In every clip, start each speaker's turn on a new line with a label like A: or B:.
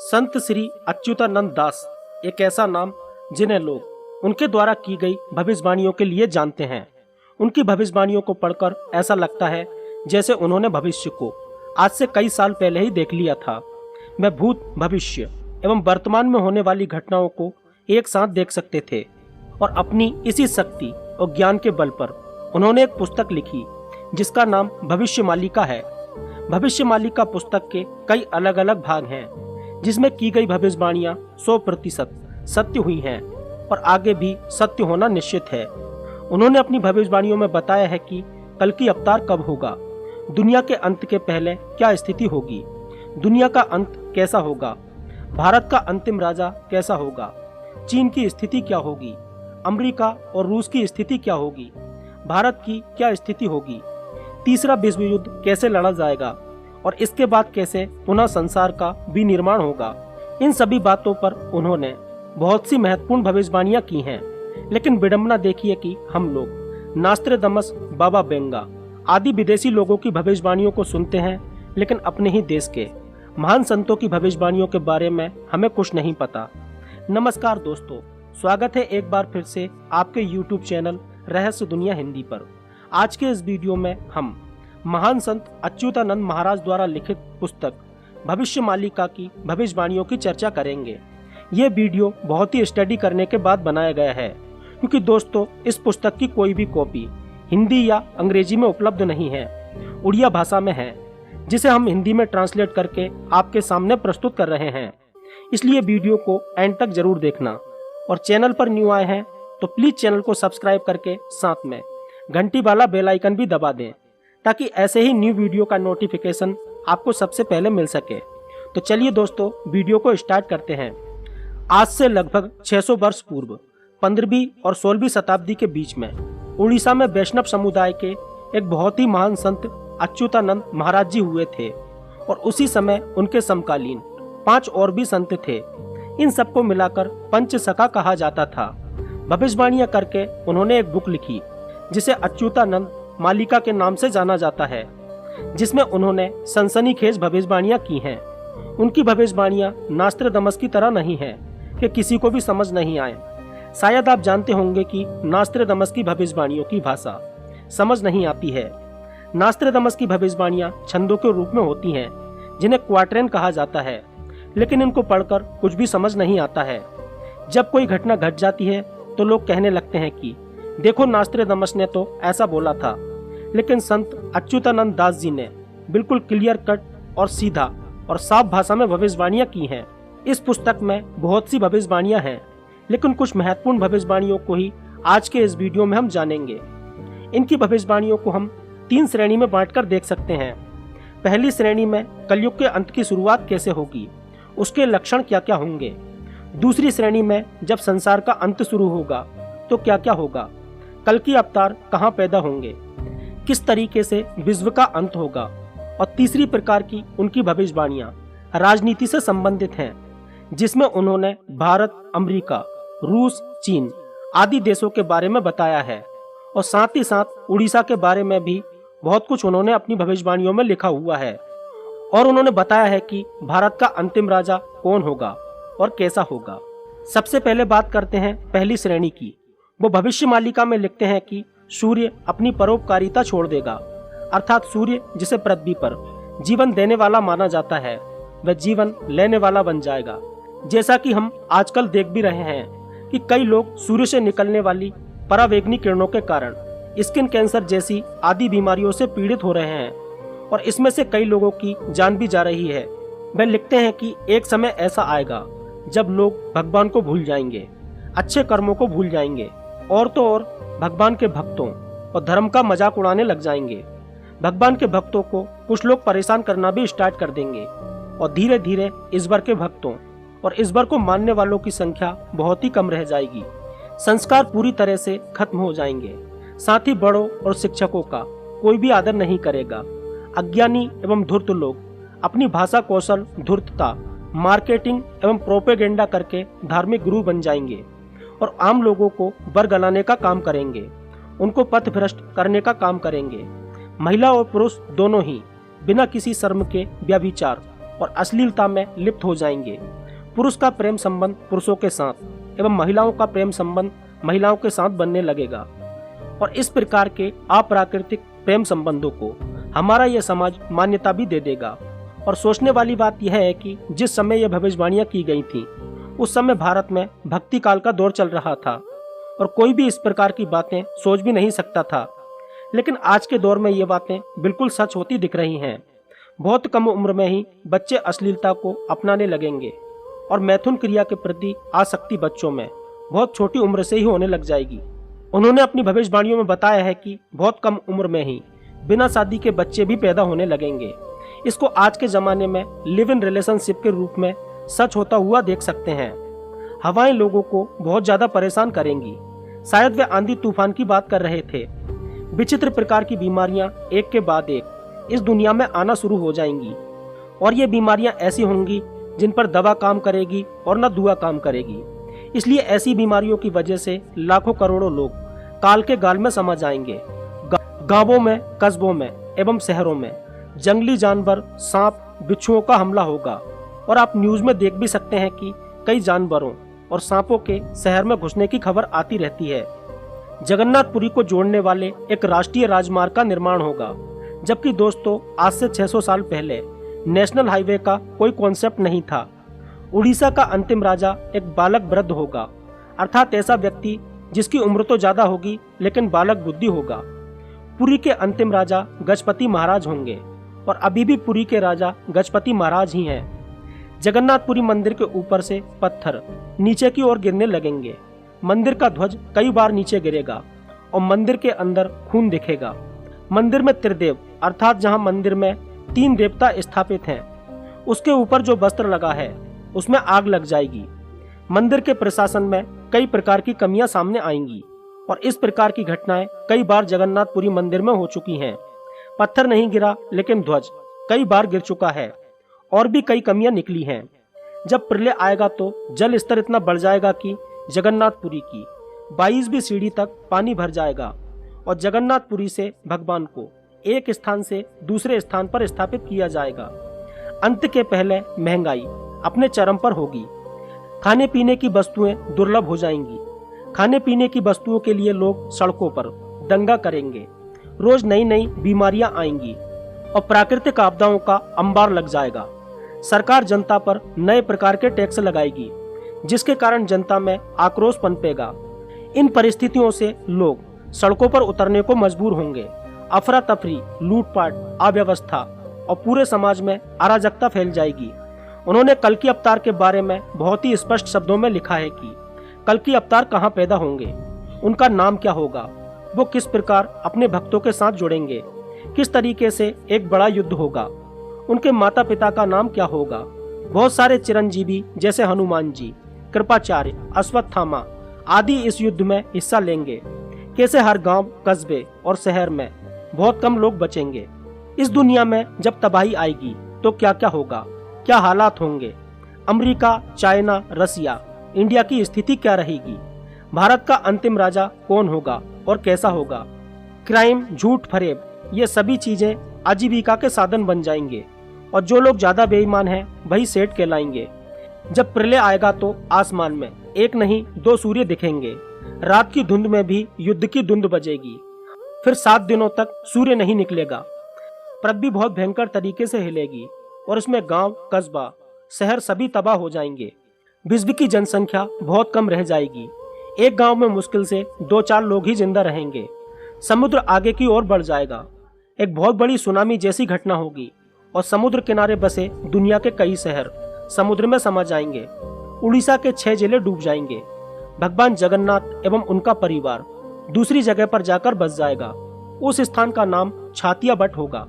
A: संत श्री अच्युतानंद दास एक ऐसा नाम जिन्हें लोग उनके द्वारा की गई भविष्यवाणियों के लिए जानते हैं। उनकी भविष्यवाणियों को पढ़कर ऐसा लगता है जैसे उन्होंने भविष्य को आज से कई साल पहले ही देख लिया था। वह भूत, भविष्य एवं वर्तमान में होने वाली घटनाओं को एक साथ देख सकते थे और अपनी इसी शक्ति और ज्ञान के बल पर उन्होंने एक पुस्तक लिखी जिसका नाम भविष्यमालिका है। भविष्यमालिका पुस्तक के कई अलग अलग भाग हैं जिसमें की गई भविष्यवाणियां 100% सत्य हुई हैं और आगे भी सत्य होना निश्चित है। उन्होंने अपनी भविष्यवाणियों में बताया है कि कल की अवतार कब होगा, दुनिया के अंत के पहले क्या स्थिति होगी, दुनिया का अंत कैसा होगा, भारत का अंतिम राजा कैसा होगा, चीन की स्थिति क्या होगी, अमेरिका और रूस की स्थिति क्या होगी, भारत की क्या स्थिति होगी, तीसरा विश्व युद्ध कैसे लड़ा जाएगा और इसके बाद कैसे पुनः संसार का विनिर्माण होगा। इन सभी बातों पर उन्होंने बहुत सी महत्वपूर्ण भविष्यवाणियां की हैं। लेकिन विडंबना देखिए कि हम लोग नास्ट्रेदामस, बाबा वेंगा आदि विदेशी लोगों की भविष्यवाणियों को सुनते हैं, लेकिन अपने ही देश के महान संतों की भविष्यवाणियों के बारे में हमें कुछ नहीं पता। नमस्कार दोस्तों, स्वागत है एक बार फिर से आपके YouTube चैनल रहस्य दुनिया हिंदी पर। आज के इस वीडियो में हम महान संत अच्युतानंद महाराज द्वारा लिखित पुस्तक भविष्यमालिका की भविष्यवाणियों की चर्चा करेंगे। ये वीडियो बहुत ही स्टडी करने के बाद बनाया गया है, क्योंकि दोस्तों इस पुस्तक की कोई भी कॉपी हिंदी या अंग्रेजी में उपलब्ध नहीं है, उड़िया भाषा में है, जिसे हम हिंदी में ट्रांसलेट करके आपके सामने प्रस्तुत कर रहे हैं। इसलिए वीडियो को एंड तक जरूर देखना और चैनल पर न्यू आए हैं तो प्लीज चैनल को सब्सक्राइब करके साथ में घंटी वाला बेल आइकन भी दबा दें, ताकि ऐसे ही न्यू वीडियो का नोटिफिकेशन आपको सबसे पहले मिल सके। तो चलिए दोस्तों वीडियो को स्टार्ट करते हैं। आज से लगभग 600 वर्ष पूर्व 15वीं और 16वीं शताब्दी के बीच में उड़ीसा में वैष्णव समुदाय के एक बहुत ही महान संत अच्युतानंद महाराज जी हुए थे और उसी समय उनके समकालीन 5 और भी संत थे। इन सबको मिलाकर पंचसखा कहा जाता था। भविष्यवाणियां करके उन्होंने एक बुक लिखी जिसे अच्युतानंद मालिका के नाम से जाना जाता है, जिसमें उन्होंने सनसनीखेज भविष्यवाणियां की हैं। उनकी भविष्यवाणियां नास्ट्रेदामस की तरह नहीं है कि किसी को भी समझ नहीं आए। शायद आप जानते होंगे कि नास्ट्रेदामस की भविष्यवाणियों की भाषा समझ नहीं आती है। नास्ट्रेदामस की भविष्यवाणियां छंदों के रूप में होती हैं, जिन्हें क्वाट्रेन कहा जाता है, लेकिन इनको पढ़कर कुछ भी समझ नहीं आता है। जब कोई घटना घट जाती है तो लोग कहने लगते हैं कि देखो नास्ट्रेदामस ने तो ऐसा बोला था, लेकिन संत अच्युतानंद दास जी ने बिल्कुल क्लियर कट और सीधा और साफ भाषा में भविष्यवाणियां की हैं। इस पुस्तक में बहुत सी भविष्यवाणियां हैं, लेकिन कुछ महत्वपूर्ण भविष्यवाणियों को ही आज के इस वीडियो में हम जानेंगे। इनकी भविष्यवाणियों को हम 3 श्रेणी में बांटकर देख सकते हैं। पहली श्रेणी में कलयुग के अंत की शुरुआत कैसे होगी, उसके लक्षण क्या क्या होंगे। दूसरी श्रेणी में जब संसार का अंत शुरू होगा तो क्या क्या होगा, कल की अवतार कहाँ पैदा होंगे, किस तरीके से विश्व का अंत होगा। और तीसरी प्रकार की उनकी भविष्यवाणियां राजनीति से संबंधित हैं, जिसमें उन्होंने भारत, अमेरिका, रूस, चीन आदि देशों के बारे में बताया है और साथ ही साथ उड़ीसा के बारे में भी बहुत कुछ उन्होंने अपनी भविष्यवाणियों में लिखा हुआ है। और उन्होंने बताया है कि भारत का अंतिम राजा कौन होगा और कैसा होगा। सबसे पहले बात करते हैं पहली श्रेणी की। वो भविष्यमालिका में लिखते हैं कि सूर्य अपनी परोपकारिता छोड़ देगा, अर्थात सूर्य जिसे पृथ्वी पर जीवन देने वाला माना जाता है वह जीवन लेने वाला बन जाएगा। जैसा कि हम आजकल देख भी रहे हैं कि कई लोग सूर्य से निकलने वाली परावैंगनी किरणों के कारण स्किन कैंसर जैसी आदि बीमारियों से पीड़ित हो रहे हैं और इसमें से कई लोगों की जान भी जा रही है। वह लिखते हैं कि एक समय ऐसा आएगा जब लोग भगवान को भूल जाएंगे, अच्छे कर्मों को भूल जाएंगे और तो और भगवान के भक्तों और धर्म का मजाक उड़ाने लग जाएंगे। भगवान के भक्तों को कुछ लोग परेशान करना भी स्टार्ट कर देंगे और धीरे धीरे ईश्वर के भक्तों और ईश्वर को मानने वालों की संख्या बहुत ही कम रह जाएगी। संस्कार पूरी तरह से खत्म हो जाएंगे। साथ ही बड़ों और शिक्षकों का कोई भी आदर नहीं करेगा। अज्ञानी एवं धूर्त लोग अपनी भाषा कौशल, धूर्तता, मार्केटिंग एवं प्रोपेगेंडा करके धार्मिक गुरु बन जाएंगे और आम लोगों को बरगलाने का काम करेंगे, उनको पथ भ्रष्ट करने का काम करेंगे। महिला और पुरुष दोनों ही बिना किसी शर्म के व्यभिचार और अश्लीलता में लिप्त हो जाएंगे। पुरुष का प्रेम संबंध पुरुषों के साथ एवं महिलाओं का प्रेम संबंध महिलाओं के साथ बनने लगेगा और इस प्रकार के अप्राकृतिक प्रेम संबंधों को हमारा यह समाज मान्यता भी दे देगा। और सोचने वाली बात यह है कि जिस समय यह भविष्यवाणियां की गई थी उस समय भारत में भक्ति काल का दौर चल रहा था और कोई भी इस प्रकार की बातें सोच भी नहीं सकता था। लेकिन आज के दौर में ये बातें बिल्कुल सच होती दिख रही हैं। बहुत कम उम्र में ही बच्चे अश्लीलता को अपनाने लगेंगे और मैथुन क्रिया के प्रति आसक्ति बच्चों में बहुत छोटी उम्र से ही होने लग जाएगी। उन्होंने अपनी भविष्यवाणियों में बताया है कि बहुत कम उम्र में ही बिना शादी के बच्चे भी पैदा होने लगेंगे। इसको आज के जमाने में लिव इन रिलेशनशिप के रूप में सच होता हुआ देख सकते हैं। हवाएं लोगों को बहुत ज्यादा परेशान करेंगी। शायद वे आंधी तूफान की बात कर रहे थे। विचित्र प्रकार की बीमारियां एक के बाद एक इस दुनिया में आना शुरू हो जाएंगी और ये बीमारियां ऐसी होंगी जिन पर दवा काम करेगी और न दुआ काम करेगी। इसलिए ऐसी बीमारियों की वजह से लाखों करोड़ों लोग काल के गाल में समा जाएंगे। गांवों में, कस्बों में एवं शहरों में जंगली जानवर, सांप, बिच्छुओं का हमला होगा और आप न्यूज में देख भी सकते हैं कि कई जानवरों और सांपों के शहर में घुसने की खबर आती रहती है। जगन्नाथपुरी को जोड़ने वाले एक राष्ट्रीय राजमार्ग का निर्माण होगा, जबकि दोस्तों आज से 600 साल पहले नेशनल हाईवे का कोई कॉन्सेप्ट नहीं था। उड़ीसा का अंतिम राजा एक बालक वृद्ध होगा, अर्थात ऐसा व्यक्ति जिसकी उम्र तो ज्यादा होगी लेकिन बालक बुद्धि होगा। पुरी के अंतिम राजा गजपति महाराज होंगे और अभी भी पुरी के राजा गजपति महाराज ही हैं। जगन्नाथपुरी मंदिर के ऊपर से पत्थर नीचे की ओर गिरने लगेंगे। मंदिर का ध्वज कई बार नीचे गिरेगा और मंदिर के अंदर खून दिखेगा। मंदिर में त्रिदेव अर्थात जहां मंदिर में 3 देवता स्थापित हैं, उसके ऊपर जो वस्त्र लगा है उसमें आग लग जाएगी। मंदिर के प्रशासन में कई प्रकार की कमियां सामने आएंगी और इस प्रकार की घटनाएं कई बार जगन्नाथपुरी मंदिर में हो चुकी हैं। पत्थर नहीं गिरा लेकिन ध्वज कई बार गिर चुका है और भी कई कमियां निकली हैं। जब प्रलय आएगा तो जल स्तर इतना बढ़ जाएगा कि जगन्नाथपुरी की 22वीं सीढ़ी तक पानी भर जाएगा और जगन्नाथपुरी से भगवान को एक स्थान से दूसरे स्थान पर स्थापित किया जाएगा। अंत के पहले महंगाई अपने चरम पर होगी। खाने पीने की वस्तुएं दुर्लभ हो जाएंगी। खाने पीने की वस्तुओं के लिए लोग सड़कों पर दंगा करेंगे। रोज नई नई बीमारियां आएंगी और प्राकृतिक आपदाओं का अंबार लग जाएगा। सरकार जनता पर नए प्रकार के टैक्स लगाएगी, जिसके कारण जनता में आक्रोश पनपेगा। इन परिस्थितियों से लोग सड़कों पर उतरने को मजबूर होंगे। अफरा तफरी, लूटपाट, अव्यवस्था और पूरे समाज में अराजकता फैल जाएगी। उन्होंने कल्कि अवतार के बारे में बहुत ही स्पष्ट शब्दों में लिखा है कि कल्कि अवतार कहाँ पैदा होंगे, उनका नाम क्या होगा, वो किस प्रकार अपने भक्तों के साथ जुड़ेंगे, किस तरीके से एक बड़ा युद्ध होगा, उनके माता पिता का नाम क्या होगा। बहुत सारे चिरंजीवी जैसे हनुमान जी, कृपाचार्य, अश्वत्थामा आदि इस युद्ध में हिस्सा लेंगे। कैसे हर गांव, कस्बे और शहर में बहुत कम लोग बचेंगे। इस दुनिया में जब तबाही आएगी तो क्या क्या होगा, क्या हालात होंगे। अमेरिका, चाइना, रसिया, इंडिया की स्थिति क्या रहेगी। भारत का अंतिम राजा कौन होगा और कैसा होगा। क्राइम, झूठ, फरेब ये सभी चीजें आजीविका के साधन बन जाएंगे और जो लोग ज्यादा बेईमान हैं वही सेठ कहलाएंगे। जब प्रलय आएगा तो आसमान में एक नहीं 2 सूर्य दिखेंगे। रात की धुंध में भी युद्ध की धुंध बजेगी। फिर 7 दिनों तक सूर्य नहीं निकलेगा। पृथ्वी बहुत भयंकर तरीके से हिलेगी और उसमें गांव, कस्बा, शहर सभी तबाह हो जाएंगे। विश्व की जनसंख्या बहुत कम रह जाएगी। एक गांव में मुश्किल से 2-4 लोग ही जिंदा रहेंगे। समुद्र आगे की ओर बढ़ जाएगा। एक बहुत बड़ी सुनामी जैसी घटना होगी और समुद्र किनारे बसे दुनिया के कई शहर समुद्र में समा जाएंगे। उड़ीसा के 6 जिले डूब जाएंगे। भगवान जगन्नाथ एवं उनका परिवार दूसरी जगह पर जाकर बस जाएगा। उस स्थान का नाम छातिया बट होगा।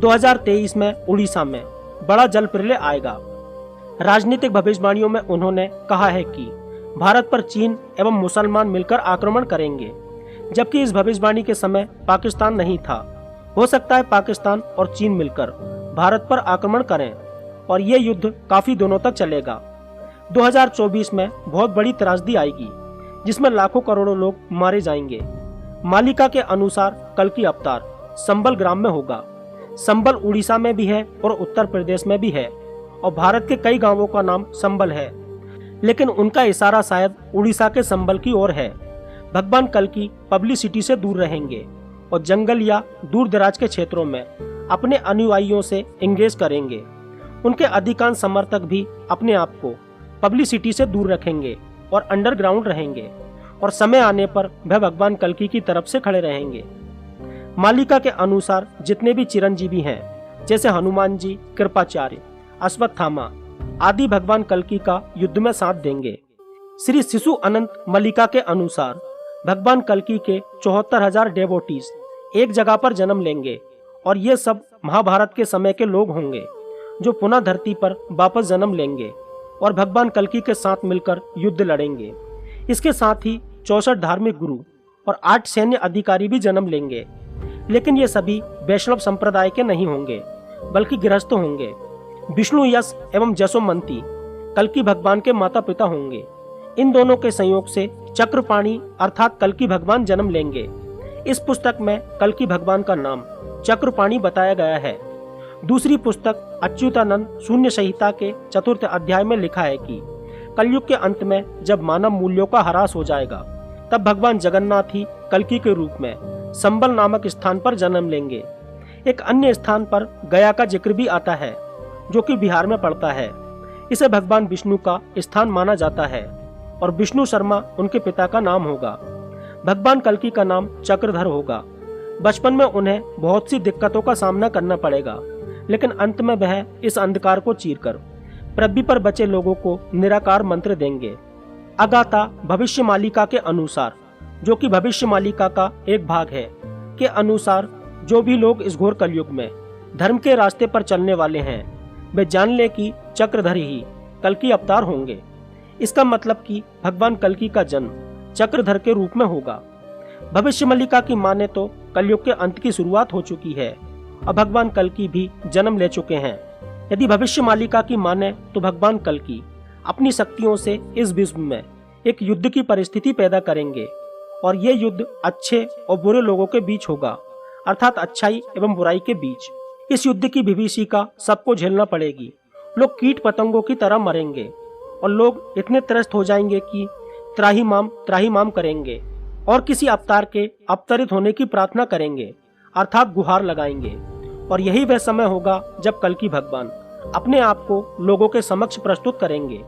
A: 2023 में उड़ीसा में बड़ा जल प्रलय आएगा। राजनीतिक भविष्यवाणियों में उन्होंने कहा है कि भारत पर चीन एवं मुसलमान मिलकर आक्रमण करेंगे, जबकि इस भविष्यवाणी के समय पाकिस्तान नहीं था। हो सकता है पाकिस्तान और चीन मिलकर भारत पर आक्रमण करें और ये युद्ध काफी दिनों तक चलेगा। 2024 में बहुत बड़ी त्रासदी आएगी जिसमें लाखों करोड़ों लोग मारे जाएंगे। मालिका के अनुसार कल्कि अवतार संबल ग्राम में होगा। संबल उड़ीसा में भी है और उत्तर प्रदेश में भी है। और भारत के कई गांवों का नाम संबल है, लेकिन उनका इशारा शायद उड़ीसा के संबल की ओर है। भगवान कल्कि पब्लिसिटी से दूर रहेंगे और जंगल या दूर दराज के क्षेत्रों में अपने अनुयायियों से एंगेज करेंगे। उनके अधिकांश समर्थक भी अपने आप को पब्लिसिटी से दूर रखेंगे और अंडरग्राउंड रहेंगे और समय आने पर वह भगवान कल्कि की तरफ से खड़े रहेंगे। मालिका के अनुसार जितने भी चिरंजीवी हैं, जैसे हनुमान जी, कृपाचार्य, अश्वत्थामा आदि भगवान कल्कि का युद्ध में साथ देंगे। श्री शिशु अनंत मल्लिका के अनुसार भगवान कल्कि के 74,000 डेवोटीज एक जगह पर जन्म लेंगे और ये सब महाभारत के समय के लोग होंगे जो पुनः धरती पर वापस जन्म लेंगे और भगवान कल्कि के साथ मिलकर युद्ध लड़ेंगे। इसके साथ ही 64 धार्मिक गुरु और 8 सैन्य अधिकारी भी जन्म लेंगे, लेकिन ये सभी वैष्णव संप्रदाय के नहीं होंगे बल्कि गृहस्थ होंगे। विष्णु यश एवं जसोमंती कल्कि भगवान के माता पिता होंगे। इन दोनों के संयोग से चक्रपाणी अर्थात कल्कि भगवान जन्म लेंगे। इस पुस्तक में कल्कि भगवान का नाम चक्रपाणी बताया गया है। दूसरी पुस्तक अच्युतानंद शून्य संहिता के 4th अध्याय में लिखा है कि कलयुग के अंत में जब मानव मूल्यों का ह्रास हो जाएगा, तब भगवान जगन्नाथ ही कल्कि के रूप में संबल नामक स्थान पर जन्म लेंगे। एक अन्य स्थान पर गया का जिक्र भी आता है, जो कि बिहार में पड़ता है। इसे भगवान विष्णु का स्थान माना जाता है और विष्णु शर्मा उनके पिता का नाम होगा। भगवान कल्कि का नाम चक्रधर होगा। बचपन में उन्हें बहुत सी दिक्कतों का सामना करना पड़ेगा, लेकिन अंत में वह इस अंधकार को चीरकर पृथ्वी पर बचे लोगों को निराकार मंत्र देंगे। अगाथा भविष्य मालिका के अनुसार, जो कि भविष्य मालिका का एक भाग है, के अनुसार जो भी लोग इस घोर कलयुग में धर्म के रास्ते पर चलने वाले हैं, वे जान ले कि चक्रधर ही कल्कि अवतार होंगे। इसका मतलब कि भगवान कल्कि का जन्म चक्रधर के रूप में होगा। भविष्य मालिका की माने तो कलयुग के अंत की शुरुआत हो चुकी है और भगवान कल्कि भी जन्म ले चुके हैं। यदि भविष्य मालिका की माने तो भगवान कल्कि अपनी शक्तियों से इस विश्व में एक युद्ध की परिस्थिति पैदा करेंगे और ये युद्ध अच्छे और बुरे लोगों के बीच होगा, अर्थात अच्छाई एवं बुराई के बीच। इस युद्ध की विभीषिका सबको झेलना पड़ेगी। लोग कीट पतंगों की तरह मरेंगे और लोग इतने त्रस्त हो जाएंगे कि त्राही माम करेंगे और किसी अवतार के अवतरित होने की प्रार्थना करेंगे, अर्थात गुहार लगाएंगे। और यही वह समय होगा जब कल्कि भगवान अपने आप को लोगों के समक्ष प्रस्तुत करेंगे।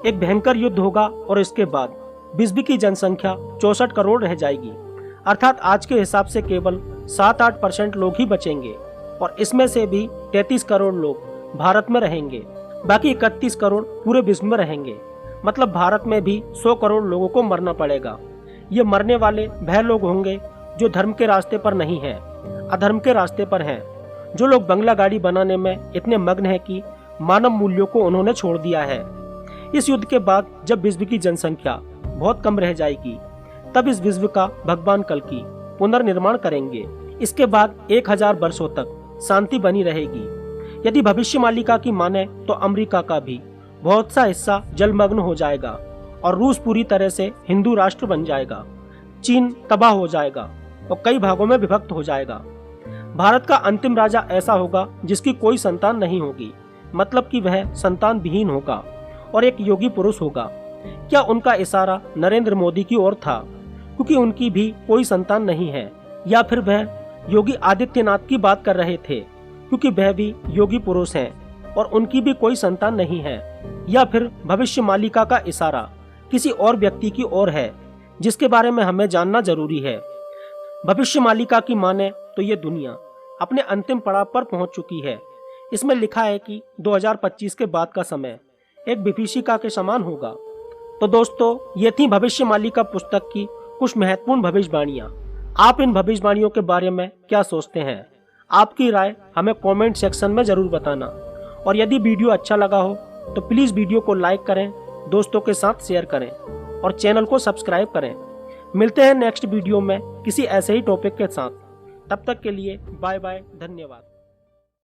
A: एक भयंकर युद्ध होगा और इसके बाद विश्व की जनसंख्या 64 करोड़ रह जाएगी, अर्थात आज के हिसाब से केवल 7-8% लोग ही बचेंगे और इसमें से भी 33 करोड़ लोग भारत में रहेंगे, बाकी 31 करोड़ पूरे विश्व में रहेंगे। मतलब भारत में भी 100 करोड़ लोगों को मरना पड़ेगा। ये मरने वाले वह लोग होंगे जो धर्म के रास्ते पर नहीं हैं, अधर्म के रास्ते पर हैं, जो लोग बंगला गाड़ी बनाने में इतने मग्न हैं कि मानव मूल्यों को उन्होंने छोड़ दिया है। इस युद्ध के बाद जब विश्व की जनसंख्या बहुत कम रह जाएगी, तब इस विश्व का भगवान कल्कि पुनर्निर्माण करेंगे। इसके बाद 1000 वर्षों तक शांति बनी रहेगी। यदि भविष्य मालिका की माने तो अमेरिका का भी बहुत सा हिस्सा जलमग्न हो जाएगा और रूस पूरी तरह से हिंदू राष्ट्र बन जाएगा। चीन तबाह हो जाएगा और कई भागों में विभक्त हो जाएगा। भारत का अंतिम राजा ऐसा होगा जिसकी कोई संतान नहीं होगी, मतलब कि वह संतान विहीन होगा और एक योगी पुरुष होगा। क्या उनका इशारा नरेंद्र मोदी की ओर था, क्योंकि उनकी भी कोई संतान नहीं है, या फिर वह योगी आदित्यनाथ की बात कर रहे थे क्योंकि वह भी योगी पुरुष हैं और उनकी भी कोई संतान नहीं है, या फिर भविष्य मालिका का इशारा किसी और व्यक्ति की ओर है जिसके बारे में हमें जानना जरूरी है। भविष्य मालिका की माने तो ये दुनिया अपने अंतिम पड़ाव पर पहुंच चुकी है। इसमें लिखा है कि 2025 के बाद का समय एक विभीषिका के समान होगा। तो दोस्तों, ये थी भविष्य मालिका पुस्तक की कुछ महत्वपूर्ण भविष्यवाणियां। आप इन भविष्यवाणियों के बारे में क्या सोचते हैं? आपकी राय हमें कमेंट सेक्शन में जरूर बताना। और यदि वीडियो अच्छा लगा हो तो प्लीज वीडियो को लाइक करें, दोस्तों के साथ शेयर करें और चैनल को सब्सक्राइब करें। मिलते हैं नेक्स्ट वीडियो में किसी ऐसे ही टॉपिक के साथ। तब तक के लिए बाय बाय, धन्यवाद।